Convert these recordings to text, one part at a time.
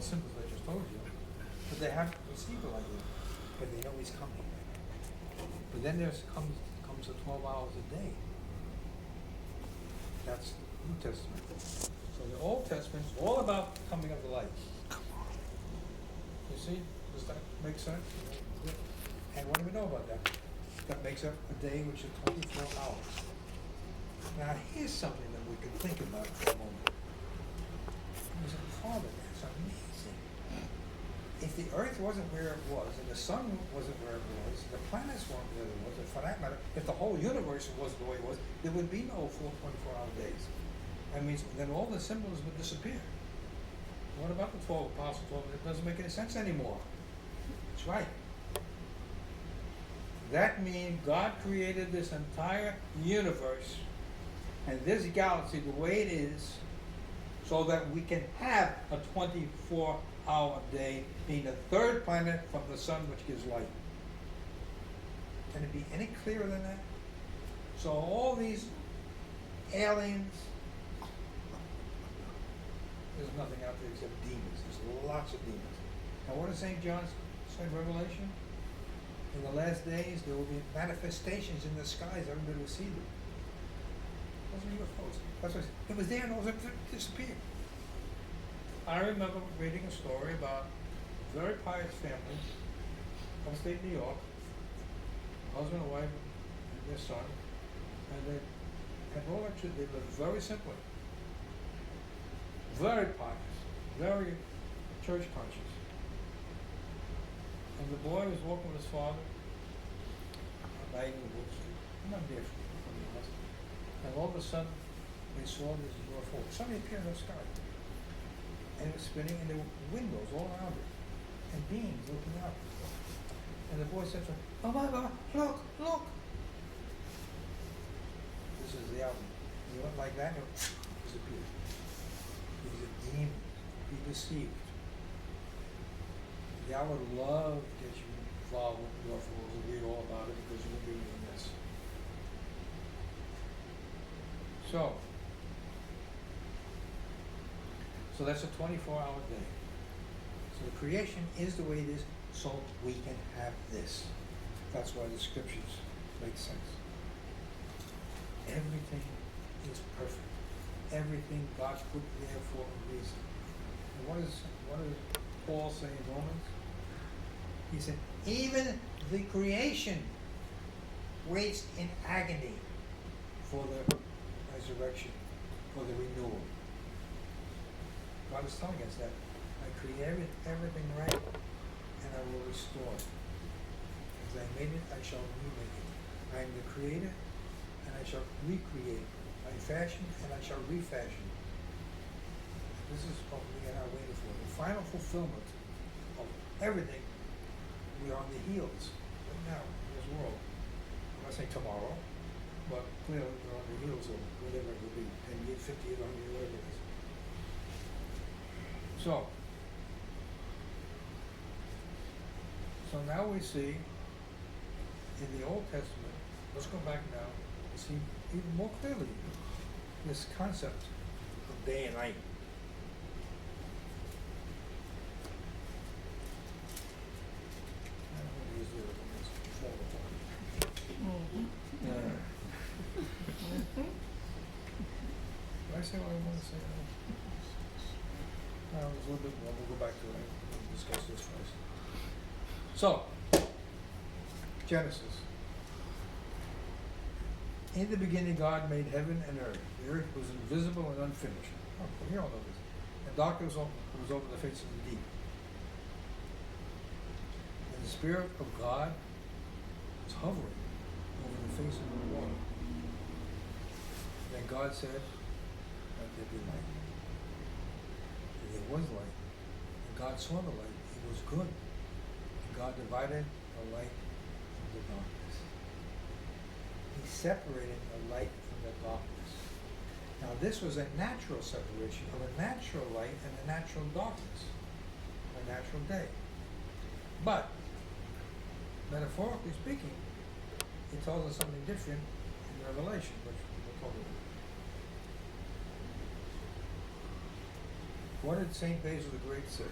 symbols I just told you, but they haven't received the light yet. But they know he's coming. But then comes the 12 hours a day. That's the New Testament. So the Old Testament's all about the coming of the light. You see? Does that make sense? And what do we know about that? That makes up a day which is 24 hours. Now here's something that we can think about for a moment. He said, Father, that's amazing. If the earth wasn't where it was, and the sun wasn't where it was, and the planets weren't where it was, and for that matter, if the whole universe wasn't the way it was, there would be no 24-hour days. That means then all the symbols would disappear. What about the 12 apostles? Well, it doesn't make any sense anymore. That's right. That means God created this entire universe and this galaxy the way it is so that we can have a 24-hour day, being the third planet from the sun which gives light. Can it be any clearer than that? So all these aliens, there's nothing out there except demons. There's lots of demons. Now what does St. John say in Revelation? In the last days there will be manifestations in the skies. Everybody will see them. Those are UFOs. That's what it was there and it disappeared. I remember reading a story about a very pious family, upstate New York, husband and wife and their son, and they had no electricity. They lived very simply. Very pious, very church conscious. And the boy was walking with his father at night in the woods, not there from the house. And all of a sudden, they saw this UFO. Something appeared in the sky. And it was spinning, and there were windows all around it, and beings looking out. And the boy said to him, "Oh my God, look, look!" This is the album. He went like that, and it disappeared. He was a demon. Be deceived. Yeah, I would love to get you involved with UFOs and read all about it because you'll be doing this. So that's a 24-hour day. So the creation is the way it is so we can have this. That's why the scriptures make sense. Everything is perfect. Everything God's put there for a reason. And what does Paul say in Romans? He said, even the creation waits in agony for the resurrection, for the renewal. God is telling us that I create everything right and I will restore it. As I made it, I shall remake it. I am the creator and I shall recreate it. I fashion and I shall refashion. This is what we are waiting for. The final fulfillment of everything. We are on the heels right now in this world. I'm not saying tomorrow, but clearly we're on the heels of whatever it will be, 10 years, 50 years, 100 years, whatever it is. So now we see in the Old Testament, let's go back now and see even more clearly this concept of day and night. Did I say what I want to say? No, it was a little bit more. We'll go back to it. We'll discuss this first. So, Genesis. In the beginning, God made heaven and earth. The earth was invisible and unfinished. Oh, we all know this. And darkness was over the face of the deep. And the Spirit of God was hovering over the face of the water. Then God said, "Let there be light." And there was light. And God saw the light. It was good. And God divided the light from the darkness. He separated the light from the darkness. Now this was a natural separation of a natural light and a natural darkness, a natural day. But, metaphorically speaking, it tells us something different in Revelation, which we'll talk about. What did St. Basil the Great say?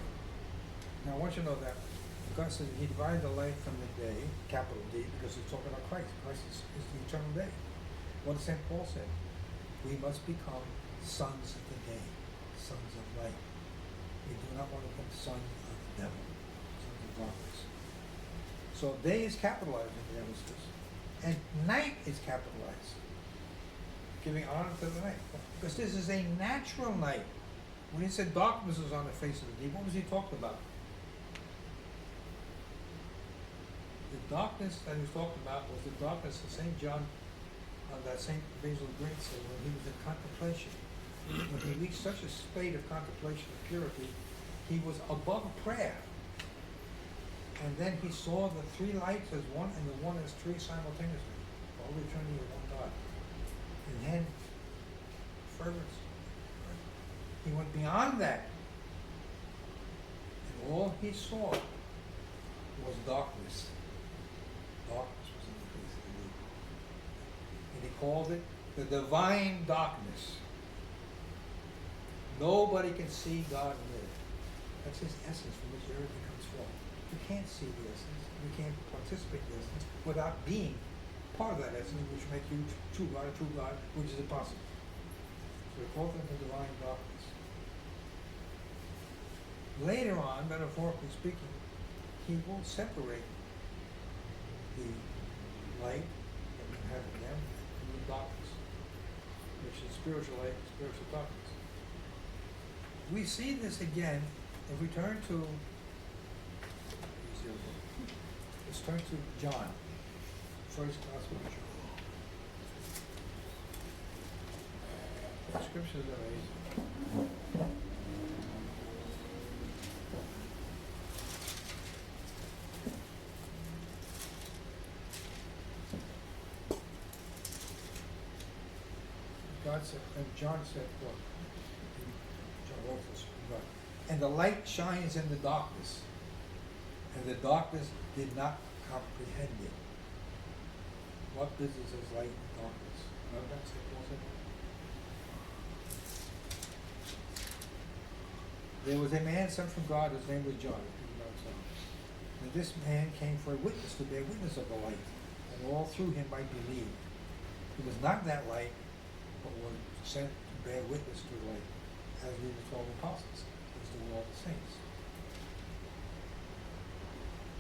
Now I want you to know that God says he divided the light from the day, capital D, because he's talking about Christ. Christ is the eternal day. What did St. Paul say? We must become sons of the day, sons of light. We do not want to become sons of the devil, sons of darkness. So day is capitalized in the hemispheres. And night is capitalized, giving honor to the night. Because this is a natural night. When he said darkness was on the face of the deep, what was he talking about? The darkness that he was talking about was the darkness of St. John, that St. Basil the Great said, when he was in contemplation. When he reached such a state of contemplation of purity, he was above prayer. And then he saw the three lights as one and the one as three simultaneously. All the Trinity of one God. And then fervence. He went beyond that. And all he saw was darkness. Darkness was in the face of the deep. And he called it the divine darkness. Nobody can see God and live. That's his essence from which everything comes from. We can't see the essence. We can't participate in the essence without being part of that essence, which makes you true God, which is impossible. So we call it the divine darkness. Later on, metaphorically speaking, he will separate the light that we have in them from the darkness, which is spiritual light and spiritual darkness. We see this again if we turn to, let's turn to John, first Gospel of John. The scripture is amazing. God said, and John said, look, John wrote this, and the light shines in the darkness, and the darkness did not comprehend it. What business is light and darkness? Remember that? St. Paul said that? There was a man sent from God, his name was John. And this man came for a witness, to bear witness of the light, and all through him might believe. He was not that light, but was sent to bear witness to the light, as we the 12 apostles, as do all the saints.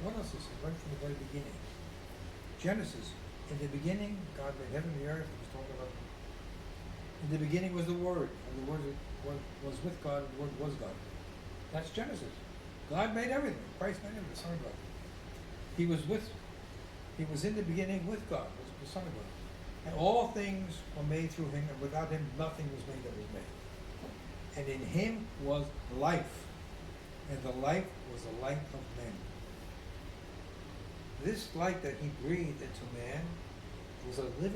What else is it? Right from the very beginning. Genesis. In the beginning, God made heaven and the earth. He was talking about. In the beginning was the Word, and the Word was with God, and the Word was God. That's Genesis. God made everything. Christ made everything. The Son of God. He was in the beginning with God. Was the Son of God. And all things were made through him, and without him nothing was made that was made. And in him was life, and the life was the light of men. This light that he breathed into man was a living